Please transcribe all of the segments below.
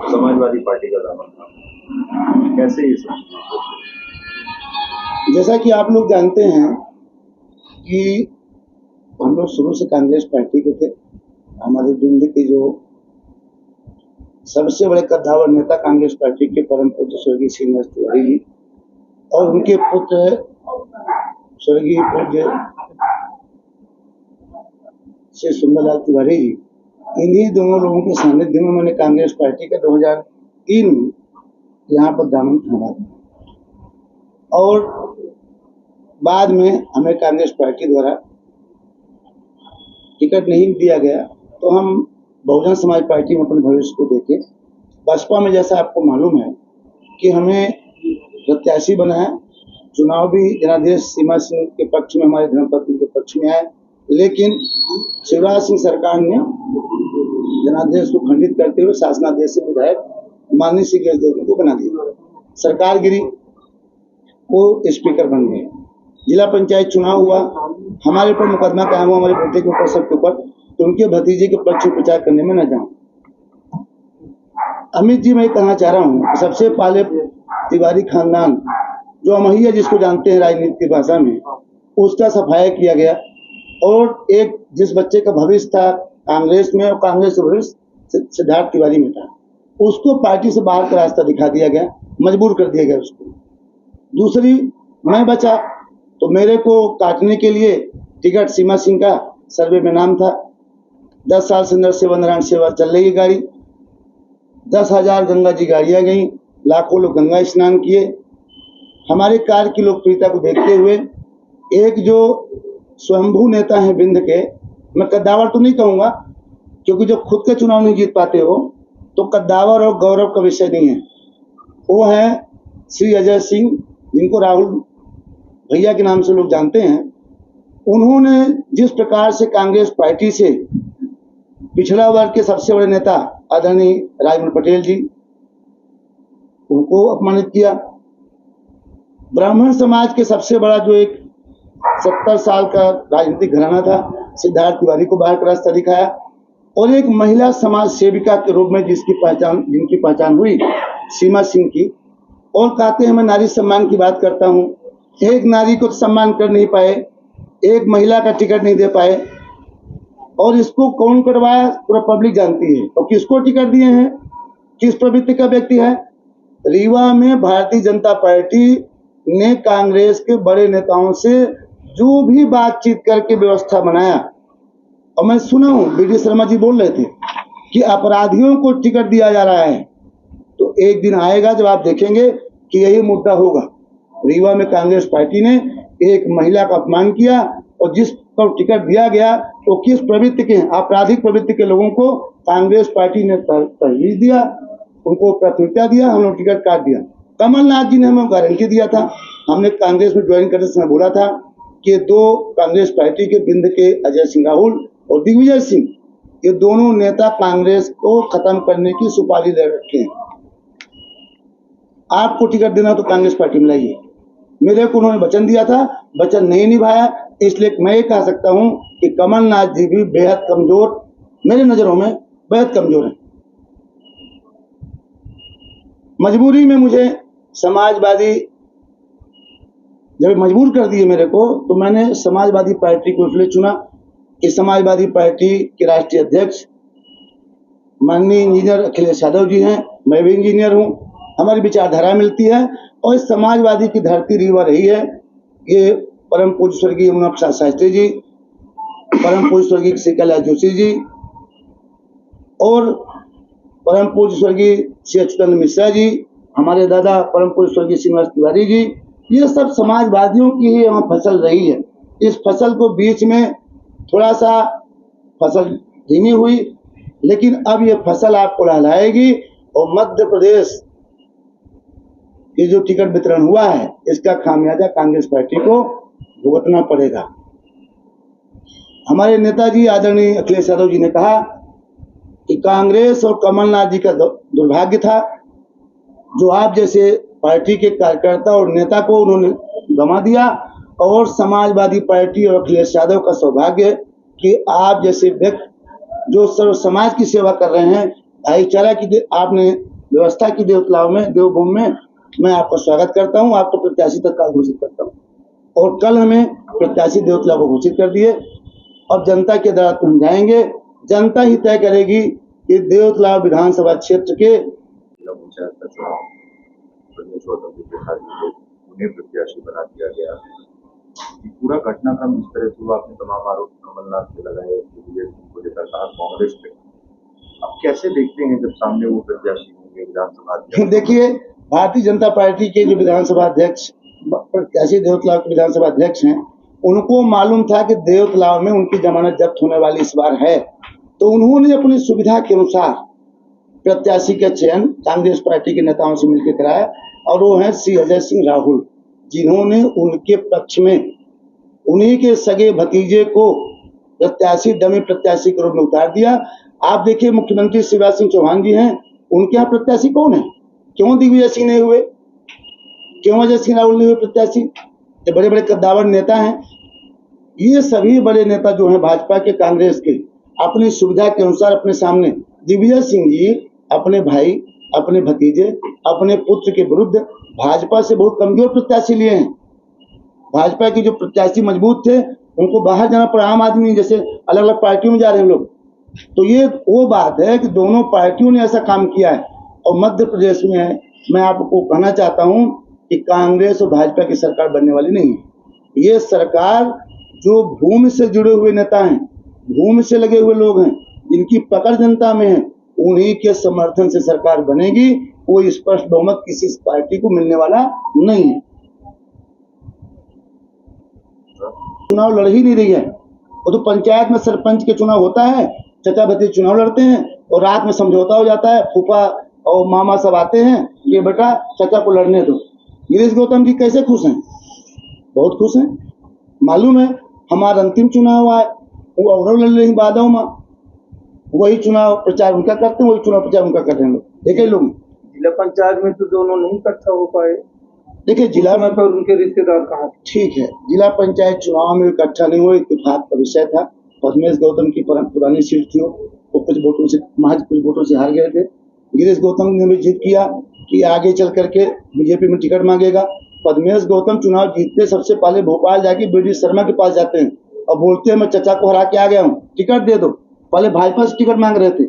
Samajwadi party का दामन था, कैसे ये सब? जैसा कि आप लोग जानते हैं कि हम लोग शुरू से कांग्रेस पार्टी के थे। हमारे बिंद के जो सबसे बड़े कद्दावर नेता कांग्रेस पार्टी के परम पूज्य स्वर्गीय श्रीनिवास तिवारी जी और उनके पुत्र स्वर्गीय पूज्य श्री सुंदरलाल तिवारी जी, इन्हीं दोनों लोगों के सानिध्य में मैंने कांग्रेस पार्टी का 2003 में यहाँ पर दामन थामा और बाद में हमें कांग्रेस पार्टी द्वारा टिकट नहीं दिया गया, तो हम बहुजन समाज पार्टी में अपने भविष्य को देखे। बसपा में जैसा आपको मालूम है कि हमें प्रत्याशी बनाया, चुनाव भी जनादेश सीमा सिंह के पक्ष में, हमारे धर्मपत्नी के पक्ष में आए, लेकिन शिवराज सिंह सरकार ने जनादेश को खंडित करते हुए शासनादेश से विधायक माननीय श्री गजदेव को बना दिया। सरकार गिरी, वो स्पीकर बन गए। जिला पंचायत चुनाव हुआ, हमारे ऊपर मुकदमा कायम हुआ, हमारे बेटे के ऊपर, सबके ऊपर, तो उनके भतीजे के पक्ष में प्रचार करने में न जाऊं। अमित जी, मैं कहना चाह रहा हूं, सबसे पहले तिवारी खानदान जो अमहिया जिसको जानते हैं राजनीति की भाषा में, उसका सफाया किया गया और एक जिस बच्चे का भविष्य था कांग्रेस में और कांग्रेस का भविष्य सिद्धार्थ तिवारी में था, उसको पार्टी से बाहर का रास्ता दिखा दिया गया, मजबूर कर दिया गया उसको। दूसरी, मैं बचा तो मेरे को काटने के लिए टिकट सीमा सिंह का सर्वे में नाम था। 10 साल से नर सेवा नारायण सेवा चल रही है गाड़ी, 10,000 गंगा जी गाड़ियां गई, लाखों लोग गंगा स्नान किए। हमारे कार्य की लोकप्रियता को देखते हुए एक जो स्वयंभू नेता है बिंद के, मैं कद्दावर तो नहीं कहूँगा क्योंकि जब खुद के चुनाव नहीं जीत पाते हो तो कद्दावर और गौरव का विषय नहीं है। वो है श्री अजय सिंह, जिनको राहुल भैया के नाम से लोग जानते हैं। उन्होंने जिस प्रकार से कांग्रेस पार्टी से पिछड़ा वर्ग के सबसे बड़े नेता आदरणीय राजमल पटेल जी, उनको अपमानित किया। ब्राह्मण समाज के सबसे बड़ा जो एक 70 साल का राजनीतिक घराना था, सिद्धार्थ तिवारी को बाहर का रास्ता दिखाया और एक महिला समाज सेविका के रूप में जिनकी पहचान हुई सीमा सिंह की। और कहते हैं मैं नारी सम्मान की बात करता हूँ, एक नारी को सम्मान कर नहीं पाए, एक महिला का टिकट नहीं दे पाए, और इसको कौन करवाया पूरा पब्लिक जानती है। और किसको टिकट दिए हैं, किस प्रवृत्ति का व्यक्ति है। रीवा में भारतीय जनता पार्टी ने कांग्रेस के बड़े नेताओं से जो भी बातचीत करके व्यवस्था बनाया, और मैं सुना हूं बीडी शर्मा जी बोल रहे थे कि अपराधियों को टिकट दिया जा रहा है, तो एक दिन आएगा जब आप देखेंगे कि यही मुद्दा होगा। रीवा में कांग्रेस पार्टी ने एक महिला का अपमान किया और जिसको टिकट दिया गया तो किस प्रवृत्ति के, आपराधिक प्रवृत्ति के लोगों को कांग्रेस पार्टी ने तरजीह दिया, उनको प्राथमिकता दिया, हम लोग टिकट काट दिया। कमलनाथ जी ने हमें गारंटी दिया था, हमने कांग्रेस में ज्वाइन करते समय बोला था कि 2 कांग्रेस पार्टी के बिंद के अजय सिंह राहुल और दिग्विजय सिंह, ये दोनों नेता कांग्रेस को खत्म करने की सुपारी ले रखे हैं। आपको टिकट देना तो कांग्रेस पार्टी में लाइए। मेरे को उन्होंने वचन दिया था, वचन नहीं निभाया, इसलिए मैं ये कह सकता हूं कि कमलनाथ जी भी बेहद कमजोर, मेरे नजरों में बेहद कमजोर है। मजबूरी में मुझे समाजवादी जब मजबूर कर दिए मेरे को, तो मैंने समाजवादी पार्टी को इसलिए चुना कि समाजवादी पार्टी के राष्ट्रीय अध्यक्ष माननीय इंजीनियर अखिलेश यादव जी हैं, मैं भी इंजीनियर हूं, हमारी विचारधारा मिलती है और इस समाजवादी की धरती रीवा रही है। ये परम पूज्य स्वर्गीय यमुना प्रसाद शास्त्री जी, परम पूज्य स्वर्गीय श्री कैलाश जोशी जी और परम पूज्य स्वर्गीय श्री अच्युतानंद मिश्रा जी, हमारे दादा परम पूज्य स्वर्गीय श्रीनिवास तिवारी जी, ये सब समाजवादियों की ही यहाँ फसल रही है। इस फसल को बीच में थोड़ा सा फसल धीमी हुई, लेकिन अब ये फसल आपको लहलाएगी और मध्य प्रदेश ये जो टिकट वितरण हुआ है इसका खामियाजा कांग्रेस पार्टी को भुगतना पड़ेगा। हमारे नेताजी आदरणीय अखिलेश यादव जी ने कहा कि कांग्रेस और कमलनाथ जी का दुर्भाग्य था जो आप जैसे पार्टी के कार्यकर्ता और नेता को उन्होंने गंवा दिया, और समाजवादी पार्टी और अखिलेश यादव का सौभाग्य कि आप जैसे व्यक्ति जो सर्व समाज की सेवा कर रहे हैं, भाईचारा की आपने व्यवस्था की देवतलाव में, देवभूमि में, मैं आपका स्वागत करता हूं, आपको प्रत्याशी तत्काल घोषित करता हूं। और कल हमें प्रत्याशी देवतलाव को घोषित कर दिए। अब जनता के अदालत में हम जाएंगे, जनता ही तय करेगी कि देवतलाव विधानसभा क्षेत्र के जिला पंचायत का चुनाव उन्हें प्रत्याशी बना दिया गया। ये पूरा घटनाक्रम इस तरह से हुआ, आपने तमाम आरोप कमलनाथ पे लगाए, को लेकर कहा कांग्रेस पे। अब कैसे देखते हैं जब सामने वो प्रत्याशी होंगे विधानसभा अध्यक्ष? देखिए, भारतीय जनता पार्टी के जो विधानसभा अध्यक्ष, प्रत्याशी देवतलाव के विधानसभा अध्यक्ष हैं, उनको मालूम था कि देवतलाव में उनकी जमानत जब्त होने वाली इस बार है, तो उन्होंने अपनी सुविधा के अनुसार प्रत्याशी का चयन कांग्रेस पार्टी के नेताओं से मिलकर कराया, और वो हैं श्री अजय सिंह राहुल, जिन्होंने उनके पक्ष में उन्हीं के सगे भतीजे को प्रत्याशी, डमी प्रत्याशी के रूप में उतार दिया। आप देखिए, मुख्यमंत्री शिवराज सिंह चौहान जी हैं, उनके यहाँ प्रत्याशी कौन है? क्यों दिग्विजय सिंह नहीं हुए? क्यों अजय सिंह राहुल नहीं हुए प्रत्याशी? ये बड़े बड़े कद्दावर नेता हैं। ये सभी बड़े नेता जो हैं भाजपा के, कांग्रेस के, अपनी सुविधा के अनुसार अपने सामने दिग्विजय सिंह जी अपने भाई, अपने भतीजे, अपने पुत्र के विरुद्ध भाजपा से बहुत कमजोर प्रत्याशी लिए हैं। भाजपा की जो प्रत्याशी मजबूत थे, उनको बाहर जाना पड़ा। आम आदमी जैसे अलग अलग पार्टियों में जा रहे हैं लोग, तो ये वो बात है कि दोनों पार्टियों ने ऐसा काम किया है। और मध्य प्रदेश में मैं आपको कहना चाहता हूं कि कांग्रेस और भाजपा की सरकार बनने वाली नहीं है। ये सरकार जो भूमि से जुड़े हुए नेता हैं, भूमि से लगे हुए लोग हैं, जिनकी पकड़ जनता में है, उन्हीं के समर्थन से सरकार बनेगी। कोई स्पष्ट बहुमत किसी पार्टी को मिलने वाला नहीं है। चुनाव लड़ ही नहीं रही है। वो तो पंचायत में सरपंच के चुनाव होता है, चचा भतीजे चुनाव लड़ते हैं और रात में समझौता हो जाता है, फूफा और मामा सब आते हैं कि बेटा चचा को लड़ने दो। गिरीश गौतम जी कैसे खुश हैं? बहुत खुश हैं। मालूम है, हमारा अंतिम चुनाव हुआ है, वो अवरोध लड़ रही बाधाओं में, वही चुनाव प्रचार उनका करते हैं, वही चुनाव प्रचार उनका कर रहे हैं लोग। एक ही लोग। जिला पंचायत में तो दोनों नहीं इकट्ठा हो पाए। देखिए, जिला में पर उनके रिश्तेदार कहाँ? ठीक है, जिला पंचायत चुनाव में इकट्ठा नहीं हुए, इत्तेफाक का विषय था। पद्मेश गौतम की पुरानी सीट थी, वो कुछ वोटों से, महज कुछ वोटों से हार गए थे। गिरीश गौतम ने भी जिद किया कि आगे चल करके बीजेपी में टिकट मांगेगा। पद्मेश गौतम चुनाव जीतते सबसे पहले भोपाल जाके बीडी शर्मा के पास जाते हैं और बोलते हैं मैं चचा को हरा के आ गया हूँ, टिकट दे दो। पहले भाजपा से टिकट मांग रहे थे,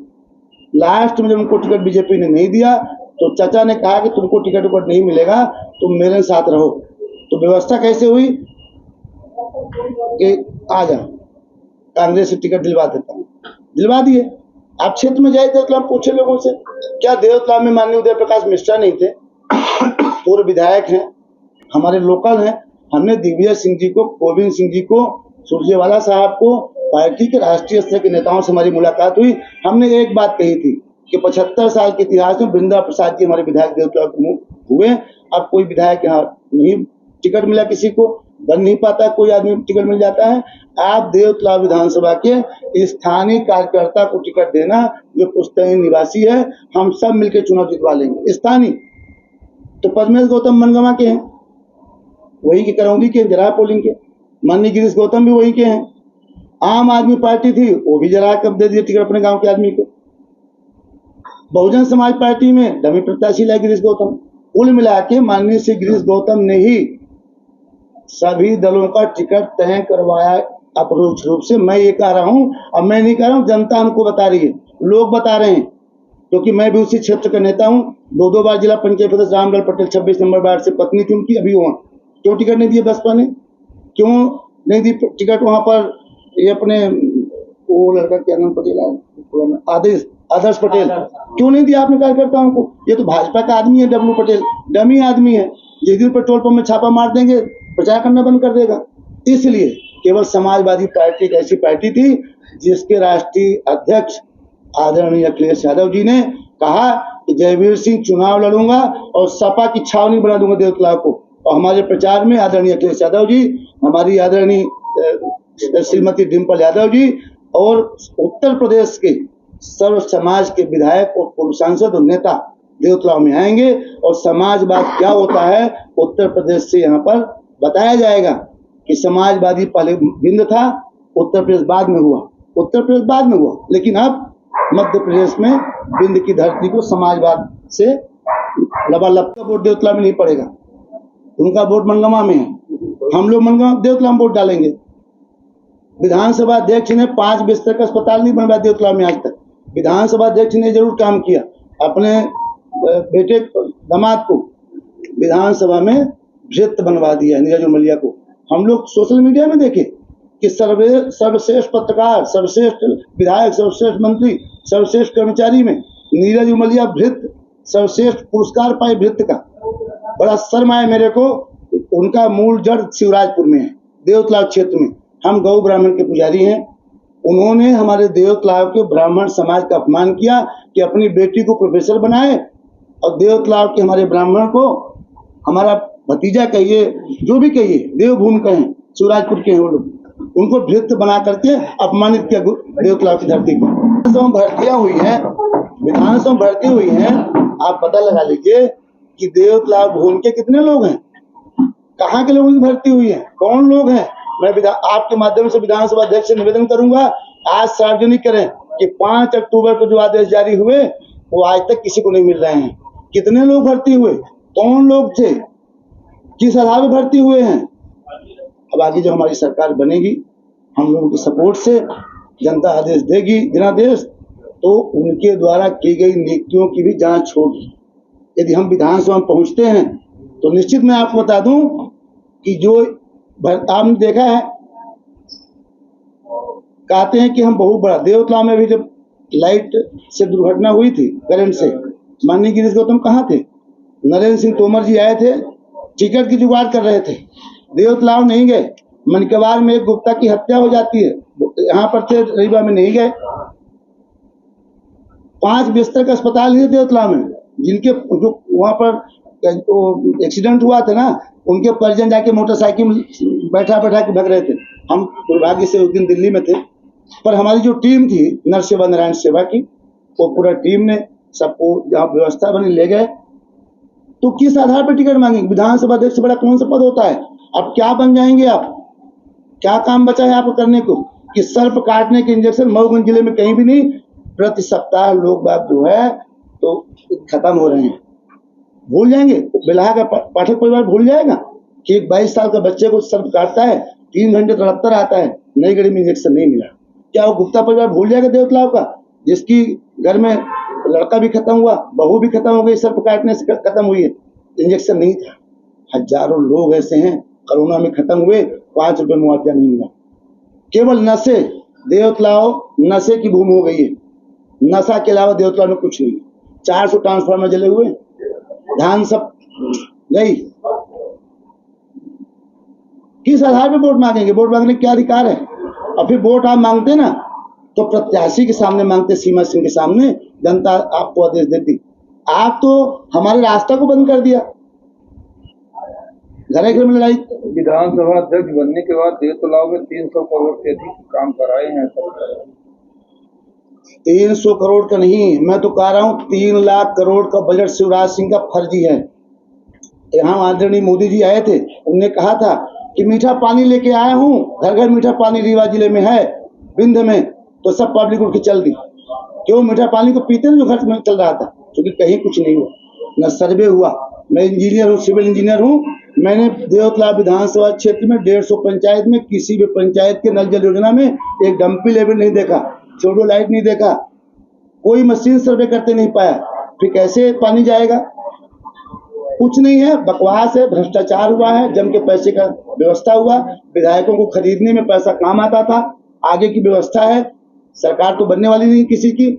लास्ट में जब उनको टिकट बीजेपी ने नहीं दिया तो चचा ने कहा कि तुमको टिकट उकट नहीं मिलेगा, तुम मेरे साथ रहो। तो व्यवस्था कैसे हुई कि आ जाओ, कांग्रेस से टिकट दिलवा देता हूँ, दिलवा दिए। आप क्षेत्र में जाए देवतलाव, पूछे लोगों से, क्या देवतलाव में माननीय उदय प्रकाश मिश्रा नहीं थे? पूर्व विधायक हैं, हमारे लोकल हैं। हमने दिग्विजय सिंह जी को, गोविंद सिंह जी को, सुरजेवाला साहब को, पार्टी के राष्ट्रीय स्तर के नेताओं से हमारी मुलाकात हुई। हमने एक बात कही थी कि 75 साल के इतिहास में वृंदा प्रसाद जी हमारे विधायक देवतलाव हुए। अब कोई विधायक यहाँ नहीं टिकट मिला, किसी को बन नहीं पाता, कोई आदमी टिकट मिल जाता है। आप देवतलाव विधानसभा के स्थानीय कार्यकर्ता को टिकट देना, जो पुश्तैनी निवासी है, हम सब मिलकर चुनाव जितवा लेंगे। स्थानीय तो पद्मेश गौतम मनगवा के हैं, वही के करौंदी के, जरा पोलिंग के। माननीय गिरीश गौतम भी वही के हैं। आम आदमी पार्टी थी, वो भी जरा कब दे दिए टिकट अपने गांव के आदमी को। बहुजन समाज पार्टी में डमी प्रत्याशी लाए गिरीश गौतम। कुल मिला के माननीय श्री गिरीश गौतम ने ही सभी दलों का टिकट तय करवाया अपरोक्ष रूप से। मैं ये कह रहा हूं, अब मैं नहीं कह रहा हूं, जनता हमको बता रही है, लोग बता रहे हैं, क्योंकि मैं भी उसी क्षेत्र का नेता हूं। 2 बार जिला पंचायत सदस्य रामलाल पटेल 26 नंबर वार्ड से पत्नी थी उनकी, अभी वहां क्यों टिकट नहीं दिए बसपा ने? क्यों नहीं दी टिकट वहां पर? ये अपने वो लड़का क्या नाम पटेल है, आदर्श पटेल, क्यों नहीं दिया आपने कार्यकर्ताओं को? ये तो भाजपा का आदमी है, डब्लू पटेल डमी आदमी है, जिस दिन पेट्रोल पंप में छापा मार देंगे प्रचार करना बंद कर देगा। इसलिए केवल समाजवादी पार्टी एक ऐसी पार्टी थी जिसके राष्ट्रीय अध्यक्ष आदरणीय अखिलेश यादव जी ने कहा कि जयवीर सिंह चुनाव लड़ूंगा और सपा की छावनी बना दूंगा देवतलाव को। और हमारे प्रचार में आदरणीय अखिलेश यादव जी, हमारी आदरणीय श्रीमती डिम्पल यादव जी और उत्तर प्रदेश के सर्व समाज के विधायक और पूर्व सांसद और नेता देवतलाव में आएंगे और समाजवाद क्या होता है उत्तर प्रदेश से यहाँ पर बताया जाएगा कि समाजवादी पहले बिंद था, उत्तर प्रदेश बाद में हुआ, उत्तर प्रदेश बाद में हुआ, लेकिन अब मध्य प्रदेश में विंध्य की धरती को समाजवाद से लबालब का वोट देवतला में नहीं पड़ेगा। उनका वोट मनगमा में है, हम लोग मनगमा देवतला में वोट डालेंगे। विधानसभा अध्यक्ष ने 5 बिस्तर का अस्पताल नहीं बनवाया देवतला में आज तक। विधानसभा अध्यक्ष ने जरूर काम किया, अपने बेटे दामाद को विधानसभा में भृत्य बनवा दिया नीरज उमलिया को। हम लोग सोशल मीडिया में देखे कि सर्वश्रेष्ठ पत्रकार, सर्वश्रेष्ठ विधायक, सर्वश्रेष्ठ मंत्री, सर्वश्रेष्ठ कर्मचारी में नीरज उमलिया भृत्य सर्वश्रेष्ठ पुरस्कार पाए भृत्य का। बड़ा शर्म आया मेरे को। उनका मूल जड़ शिवराजपुर में है, देवतलाव क्षेत्र में। हम गौ ब्राह्मण के पुजारी हैं। उन्होंने हमारे देवतलाव के ब्राह्मण समाज का अपमान किया कि अपनी बेटी को प्रोफेसर बनाए, और देवतलाव के हमारे ब्राह्मण को हमारा भतीजा कहिए, जो भी कहिए, देवभूमि कहें, शिवराजपुर के हैं वो लोग, उनको भृत्य बना करके अपमानित किया देवतलाव की धरती पर। विधानसभा भर्तियां हुई हैं, विधानसभा भर्ती हुई हैं। आप पता लगा लीजिए कि देवतलाव भूमि के कितने लोग हैं, कहाँ के लोगों की भर्ती हुई है, कौन लोग हैं। मैं आपके माध्यम से विधानसभा अध्यक्ष से निवेदन करूंगा, आज सार्वजनिक करें कि 5 अक्टूबर को जो आदेश जारी हुए वो आज तक किसी को नहीं मिल रहे हैं। कितने लोग भर्ती हुए, कौन लोग थे, किस आधार पर भर्ती हुए हैं। अब आगे जो हमारी सरकार बनेगी, हम लोगों की सपोर्ट से जनता आदेश देगी, जनादेश, तो उनके द्वारा की गई नीतियों की भी जांच होगी। यदि हम विधानसभा में पहुंचते हैं तो निश्चित मैं आपको बता दूं कि जो आपने देखा है, कहते हैं कि हम बहुत बड़ा देवतलाव में भी जब लाइट से दुर्घटना हुई थी, करंट से, माननीय गिरीश गौतम कहाँ थे, नरेंद्र सिंह तोमर जी आए थे, टिकट की जुगाड़ कर रहे थे, देवतलाव नहीं गए। मनकेवार में एक गुप्ता की हत्या हो जाती है, यहाँ पर थे, रीवा में नहीं गए। 5 बिस्तर का अस्पताल ही देवतलाव में, जिनके जो वहाँ पर एक्सीडेंट हुआ था ना, उनके परिजन जाके मोटरसाइकिल बैठा के भग रहे थे। हम दुर्भाग्य से उस दिन दिल्ली में थे, पर हमारी जो टीम थी नरसेवा नारायण सेवा की, वो पूरा टीम ने सबको जहाँ व्यवस्था बनी ले गए। तो किस आधार पर टिकट मांगेंगे? विधानसभा अध्यक्ष से बड़ा कौन सा पद होता है? अब क्या बन जाएंगे आप? क्या काम बचा है आपको करने को? कि सर्प काटने के इंजेक्शन मऊगंज जिले में कहीं भी नहीं, प्रति सप्ताह लोग बात जो है तो खत्म हो रहे हैं। भूल जाएंगे, बेलहा का पाठक परिवार भूल जाएगा कि एक 22 साल का बच्चे को सर्प काटता है, 3 घंटे तड़पता रहता है, नई गढ़ी में इंजेक्शन नहीं मिला। क्या वो गुप्ता परिवार भूल जाएगा देवतलाव का, जिसकी घर में लड़का भी खत्म हुआ, बहू भी खत्म हो गई, सर्प काटने से खत्म हुई है, इंजेक्शन नहीं था। हजारों लोग ऐसे हैं कोरोना में खत्म हुए, 5 रुपए मुआवजा नहीं मिला। केवल नशे, देवतलाव नशे की भूमि हो गई है। नशा के अलावा देवतलाव में कुछ नहीं। 400 ट्रांसफार्मर जले हुए, धान सब गई। किस आधार पे वोट मांगेंगे? वोट मांगने का क्या अधिकार है? और फिर वोट आप मांगते ना तो प्रत्याशी के सामने मांगते, सीमा सिंह के सामने जनता आपको आदेश देती। आप तो हमारे रास्ता को बंद कर दिया, घर घर में लड़ाई। विधानसभा अध्यक्ष बनने के बाद देवतलाव में 300 करोड़ से अधिक काम कराए हैं सरकार। 300 करोड़ का नहीं, मैं तो कह रहा हूँ 3 लाख करोड़ का बजट शिवराज सिंह का फर्जी है। यहाँ आदरणीय मोदी जी आए थे, उन्होंने कहा था कि मीठा पानी लेके आया हूँ, घर घर मीठा पानी रीवा जिले में है, विंध्य में, तो सब पब्लिक उठ के चल दी। क्यों? मीठा पानी को पीते ना जो घर में चल रहा था, क्योंकि कहीं कुछ नहीं हुआ, न सर्वे हुआ। मैं इंजीनियर हूँ, सिविल इंजीनियर हूँ। मैंने देवतलाव विधानसभा क्षेत्र में 150 पंचायत में किसी भी पंचायत के नल जल योजना में एक डंपी लेवल नहीं देखा, छोड़ो लाइट नहीं देखा, कोई मशीन सर्वे करते नहीं पाया। फिर कैसे पानी जाएगा? कुछ नहीं है, बकवास है, भ्रष्टाचार हुआ है, जम के पैसे का व्यवस्था हुआ। विधायकों को खरीदने में पैसा काम आता था, आगे की व्यवस्था है। सरकार तो बनने वाली नहीं किसी की,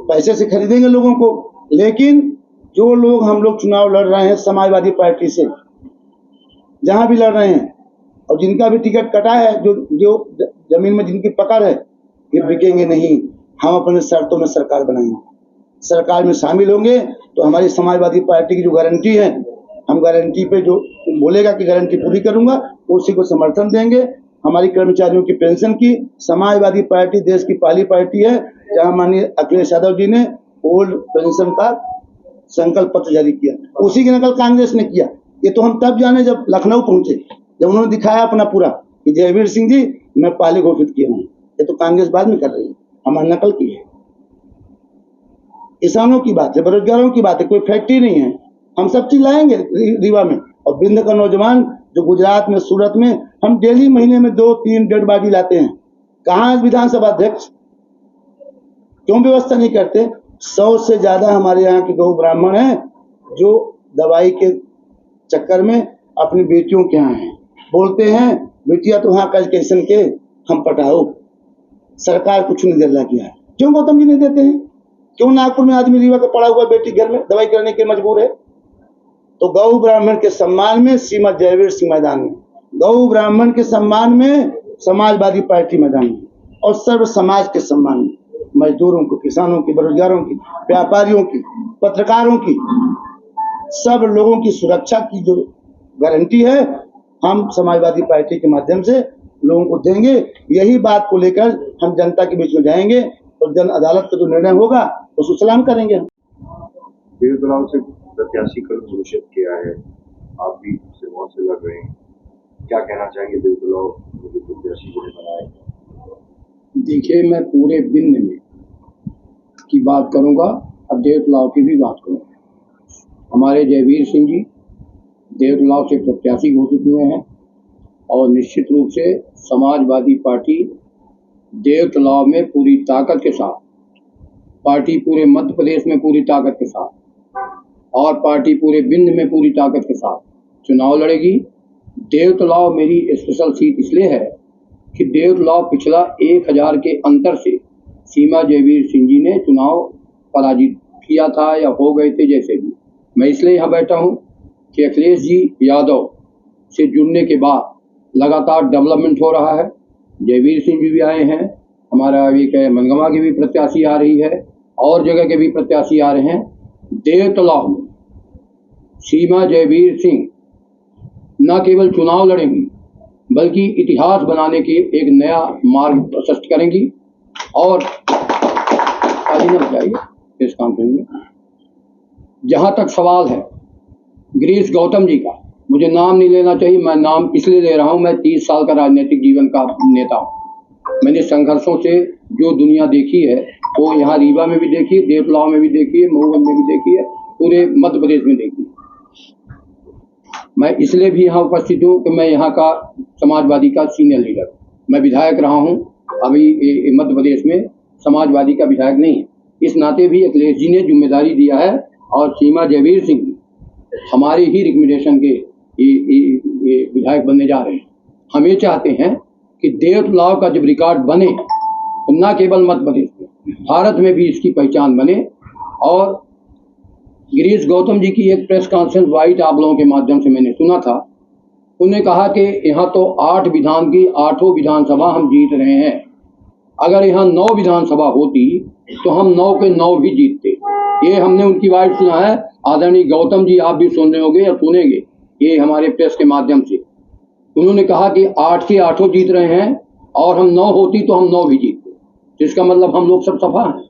पैसे से खरीदेंगे लोगों को। लेकिन जो लोग हम लोग चुनाव लड़ रहे हैं समाजवादी पार्टी से, जहां भी लड़ रहे हैं, और जिनका भी टिकट कटा है, जो जमीन में जिनकी पकड़ है, ये बिकेंगे नहीं। हम अपने शर्तों में सरकार बनाएंगे, सरकार में शामिल होंगे तो हमारी समाजवादी पार्टी की जो गारंटी है, हम गारंटी पे जो बोलेगा कि गारंटी पूरी करूंगा, उसी को समर्थन देंगे। हमारी कर्मचारियों की पेंशन की, समाजवादी पार्टी देश की पहली पार्टी है जहां माननीय अखिलेश यादव जी ने ओल्ड पेंशन का संकल्प पत्र जारी किया, उसी की नकल कांग्रेस ने किया। ये तो हम तब जाने जब लखनऊ पहुंचे, जब उन्होंने दिखाया अपना पूरा कि जयवीर सिंह जी मैं पहले घोषित किया हूँ। ये तो कांग्रेस बाद में कर रही है, हमारी नकल की है। किसानों की बात है, बेरोजगारों की बात है, कोई फैक्ट्री नहीं है, हम सब चीज लाएंगे रीवा में। और बिंद का नौजवान जो गुजरात में, सूरत में, हम डेली महीने में 2-3 डेड बॉडी लाते हैं। कहाँ विधानसभा अध्यक्ष, क्यों व्यवस्था नहीं करते? 100 से ज्यादा हमारे यहाँ के गौ ब्राह्मण हैं जो दवाई के चक्कर में अपनी बेटियों के यहाँ हैं, बोलते हैं बेटिया तो वहाँ एजुकेशन के हम पढ़ाओ, सरकार कुछ नहीं दे किया है। क्यों गौतम जी नहीं देते हैं? क्यों नागपुर में आदमी रीवा का पड़ा हुआ बेटी घर में दवाई करने के मजबूर है? तो गौ ब्राह्मण के सम्मान में श्रीमद जयवीर सिंह मैदान में, गौ ब्राह्मण के सम्मान में समाजवादी पार्टी मैदान में, और सर्व समाज के सम्मान में मजदूरों को, किसानों की, बेरोजगारों की, व्यापारियों की, पत्रकारों की, सब लोगों की सुरक्षा की जो गारंटी है हम समाजवादी पार्टी के माध्यम से लोगों को देंगे। यही बात को लेकर हम जनता के बीच में जाएंगे और जन अदालत का जो निर्णय होगा उसको सलाम करेंगे। देवतलाव से प्रत्याशी कल घोषित किया है, आप भी सिरमौर से लड़ रहे हैं, क्या कहना चाहेंगे देवतलाव प्रत्याशी जो बनाए? देखिए, मैं पूरे बिंद में की बात करूंगा और देवतलाव की भी बात करूंगा। हमारे जयवीर सिंह जी देवतलाव से प्रत्याशी घोषित हुए हैं और निश्चित रूप से समाजवादी पार्टी देवतलाव में पूरी ताकत के साथ, पार्टी पूरे मध्य प्रदेश में पूरी ताकत के साथ और पार्टी पूरे बिंद में पूरी ताकत के साथ चुनाव लड़ेगी। देवतलाव मेरी स्पेशल सीट इसलिए है कि देवतलाव पिछला 1000 के अंतर से सीमा जयवीर सिंह जी ने चुनाव पराजित किया था या हो गए थे, जैसे भी। मैं इसलिए यहाँ बैठा हूँ कि अखिलेश जी यादव से जुड़ने के बाद लगातार डेवलपमेंट हो रहा है। जयवीर सिंह जी भी आए हैं, हमारा एक मनगमा की भी प्रत्याशी आ रही है और जगह के भी प्रत्याशी आ रहे हैं। देवतलाव में सीमा जयवीर सिंह न केवल चुनाव लड़ेंगी बल्कि इतिहास बनाने के एक नया मार्ग प्रशस्त करेंगी। और इस कॉन्फ्रेंस में जहां तक सवाल है गिरीश गौतम जी का, मुझे नाम नहीं लेना चाहिए, मैं नाम इसलिए ले रहा हूं, मैं 30 साल का राजनीतिक जीवन का नेता हूं। मैंने संघर्षों से जो दुनिया देखी है वो यहाँ रीवा में भी देखी है, देवतलाव में भी देखी है, मऊगंज में भी देखी है, पूरे मध्य प्रदेश में देखी है। मैं इसलिए भी यहाँ उपस्थित हूँ कि मैं यहाँ का समाजवादी का सीनियर लीडर, मैं विधायक रहा हूँ, अभी मध्य प्रदेश में समाजवादी का विधायक नहीं है। इस नाते भी अखिलेश जी ने जिम्मेदारी दिया है और सीमा जयवीर सिंह हमारे ही रिकमेंडेशन के विधायक बनने जा रहे हैं। हम ये चाहते हैं कि देवतलाव का जब रिकॉर्ड बने तो न केवल मध्य प्रदेश में, भारत में भी इसकी पहचान बने। और गिरीश गौतम जी की एक प्रेस कॉन्फ्रेंस व्हाइट आप लोगों के माध्यम से मैंने सुना था, उन्होंने कहा कि यहाँ तो 8 विधान की 8 विधानसभा हम जीत रहे हैं, अगर यहाँ 9 विधानसभा होती तो हम 9 के 9 भी जीतते। ये हमने उनकी वाइट सुना है। आदरणीय गौतम जी आप भी सुन रहे होंगे या सुनेंगे ये हमारे प्रेस के माध्यम से। उन्होंने कहा कि 8 के 8 जीत रहे हैं और हम 9 होती तो हम 9 भी जीतते, जिसका मतलब हम लोग सब सफा हैं।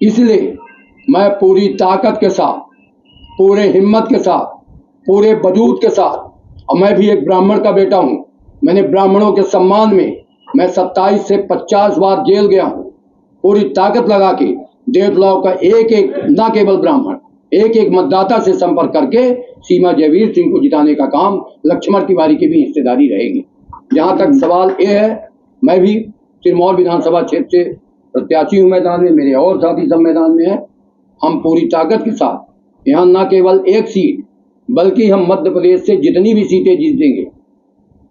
इसलिए मैं पूरी ताकत के साथ, पूरे हिम्मत के साथ, पूरे वजूद के साथ, और मैं भी एक ब्राह्मण का बेटा हूँ, मैंने ब्राह्मणों के सम्मान में मैं 27 से 50 बार जेल गया हूँ। पूरी ताकत लगा के देवतलाव का एक एक न केवल ब्राह्मण, एक एक मतदाता से संपर्क करके सीमा जयवीर सिंह को जिताने का काम लक्ष्मण तिवारी की भी हिस्सेदारी रहेगी। जहां तक सवाल ये है, मैं भी सिरमौर विधानसभा क्षेत्र से प्रत्याशी हूँ मैदान में, मेरे और साथी सब मैदान में है। हम पूरी ताकत के साथ यहाँ न केवल एक सीट बल्कि हम मध्य प्रदेश से जितनी भी सीटें जीत देंगे,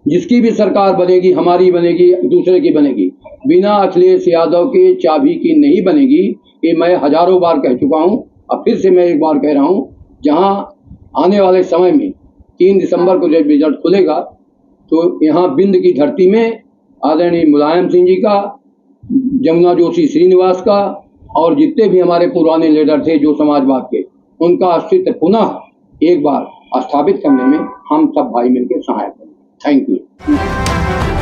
जिसकी भी सरकार बनेगी, हमारी बनेगी, दूसरे की बनेगी, बिना अखिलेश यादव के चाबी की नहीं बनेगी। ये मैं हजारों बार कह चुका हूँ, अब फिर से मैं एक बार कह रहा हूँ। जहाँ आने वाले समय में 3 दिसंबर को जब रिजल्ट खुलेगा तो यहाँ बिंद की धरती में आदरणीय मुलायम सिंह जी का, जमुना जोशी श्रीनिवास का और जितने भी हमारे पुराने लीडर थे जो समाजवाद के, उनका अस्तित्व पुनः एक बार स्थापित करने में हम सब भाई मिलकर सहायक हैं। Thank you.